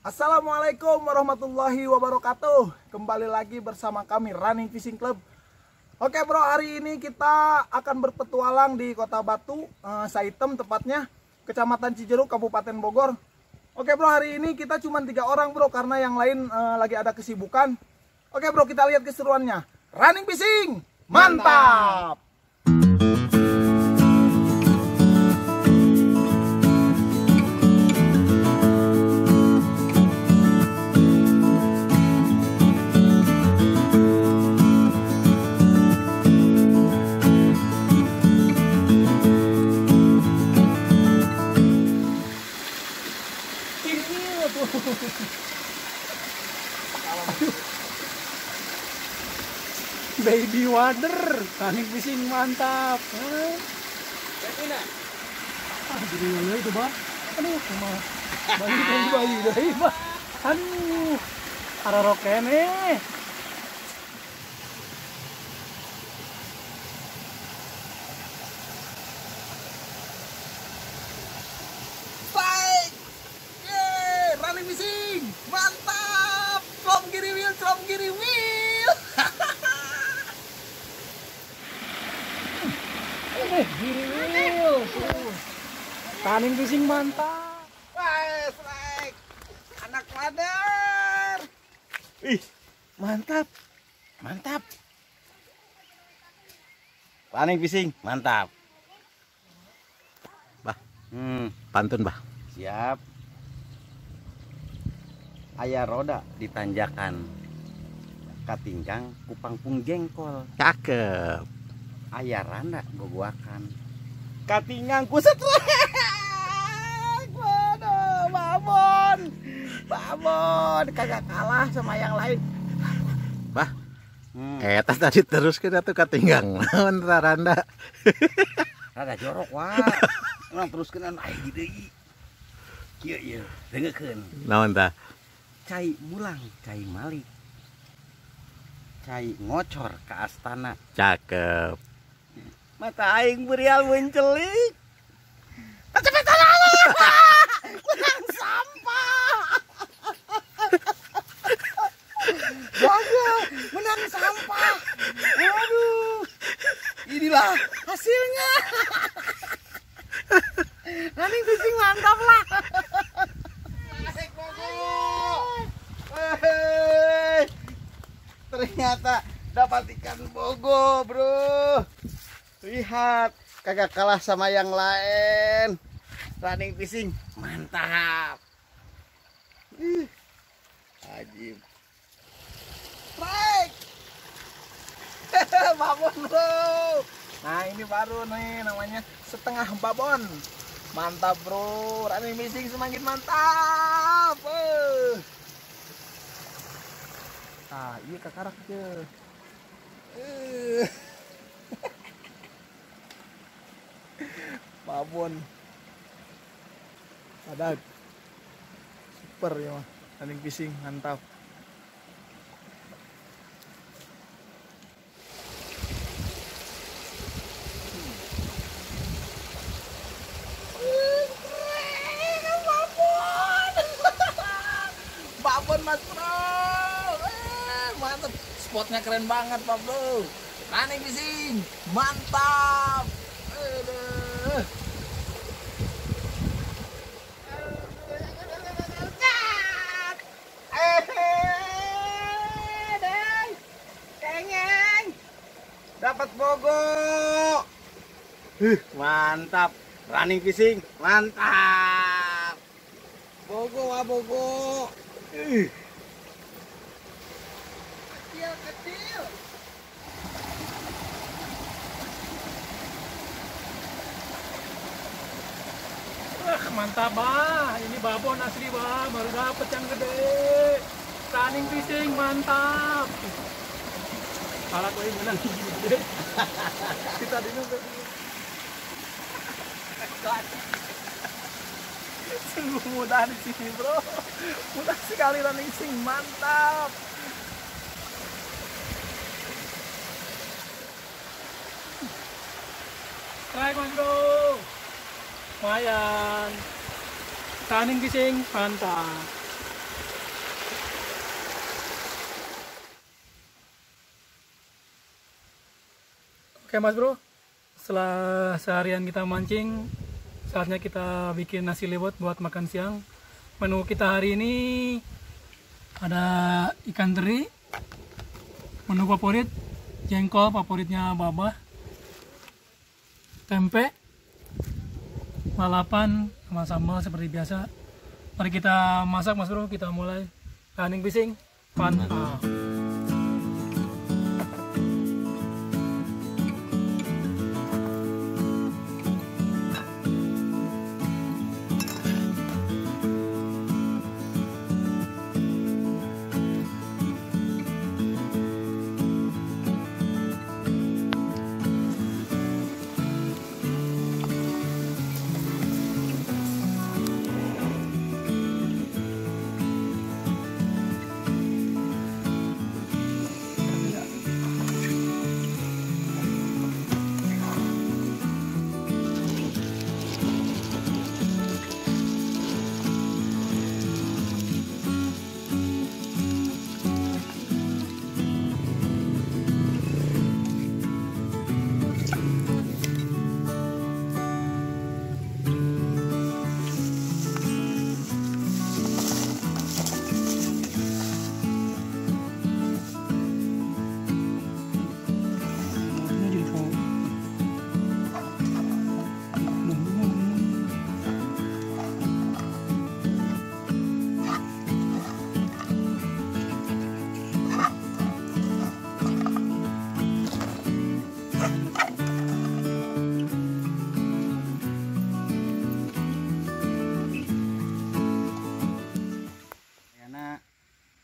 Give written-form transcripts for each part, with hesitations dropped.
Assalamualaikum warahmatullahi wabarakatuh. Kembali lagi bersama kami Running Fishing Club. Oke bro, hari ini kita akan berpetualang di Kota Batu, Saitem tepatnya, Kecamatan Cijeruk, Kabupaten Bogor. Oke bro, hari ini kita cuma 3 orang bro, karena yang lain lagi ada kesibukan. Oke bro, kita lihat keseruannya. Running fishing, mantap! Baby water, running fishing mantap. Jadi dulu itu bang. Aduh, cuma bayi deh, bang. Aduh, ada rokene. Baik, running fishing, mantap! From kiri wheel. Giriwil. Running fishing mantap. Baik, anak wader. Ih, mantap. Running fishing, mantap. Bah, pantun bah. Siap. Ayah roda ditanjakan, katinggang kupangpung jengkol. Cakep. Ayah randa gogoakan, Katingang kusetrek. Waduh, babon, kagak kalah sama yang lain. Bah, eta tadi terus kita tuh katinggang naon randa. rada jorok wah. Orang teruskeun anu aya deui. Kieu ieu, dengekeun. Naon tah? Cai mulang, cai malik. Cai ngocor ke astana. Cakep. Mata aing berial mencelik. Kecepatan lalu. Menang sampah. Gagal, menang sampah. Waduh. Inilah hasilnya. Running fishing mantap lah. Asik Bogor. Ternyata dapat ikan bogo, bro. Lihat, kagak kalah sama yang lain. Running fishing mantap. Ajib. Strike. Babon bro. Nah ini baru nih namanya setengah babon. Mantap bro. Running fishing semakin mantap. Nah iya kakarak aja. Babon padat super ya mah. Running fishing mantap. Babon mas bro. Mantap, spotnya keren banget pak bro. Running fishing mantap. Dapat bogo. Mantap. Running fishing mantap. Bogo wah bogo. Kecil. Mantap bah, ini babon asli bah, baru dapet yang gede. Running fishing mantap. Kalau kau menang gede. Kita dulu. Sungguh mudah di sini bro. Mudah sekali running fishing mantap. Try mas bro. Lumayan. Running fishing mantap. Oke Mas Bro, setelah seharian kita mancing, saatnya kita bikin nasi liwet buat makan siang. Menu kita hari ini ada ikan teri, menu favorit, jengkol favoritnya Babah, tempe, lalapan, sama sambal seperti biasa. Mari kita masak Mas Bro, kita mulai. Running fishing, mantap.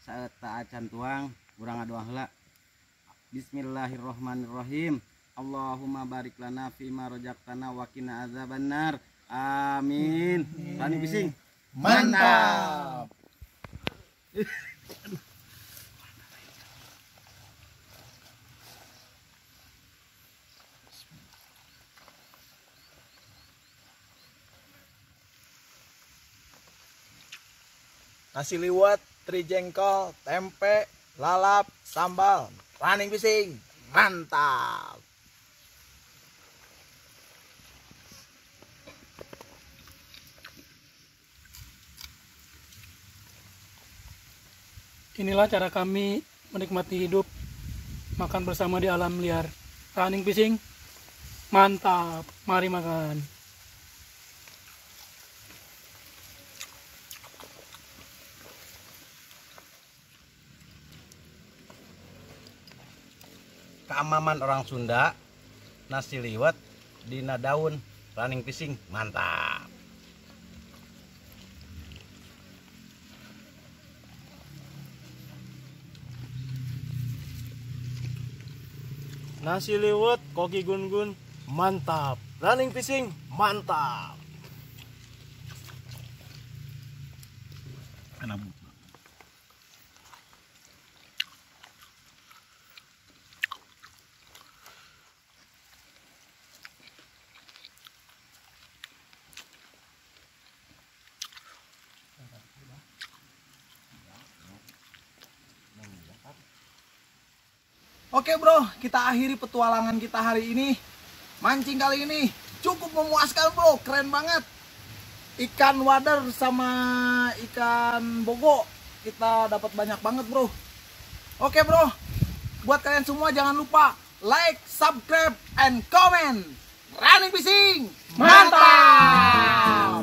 Saat acan tuang urang adoa heula. Bismillahirrahmanirrahim. Allahumma barik lana fima rojaqtana wa qina azabannar. Amin. Tani bising. Mantap. Nasi liwet, teri jengkol, tempe, lalap, sambal, running fishing, mantap. Inilah cara kami menikmati hidup, makan bersama di alam liar. Running fishing, mantap. Mari makan. Keamaman orang Sunda, nasi liwet dina daun, running fishing, mantap. Nasi liwet, koki gun-gun, mantap. Running fishing, mantap. Oke bro, kita akhiri petualangan kita hari ini. Mancing kali ini cukup memuaskan bro, keren banget. Ikan wader sama ikan bogo kita dapat banyak banget bro. Oke bro, buat kalian semua jangan lupa like, subscribe, and comment. Running fishing, mantap!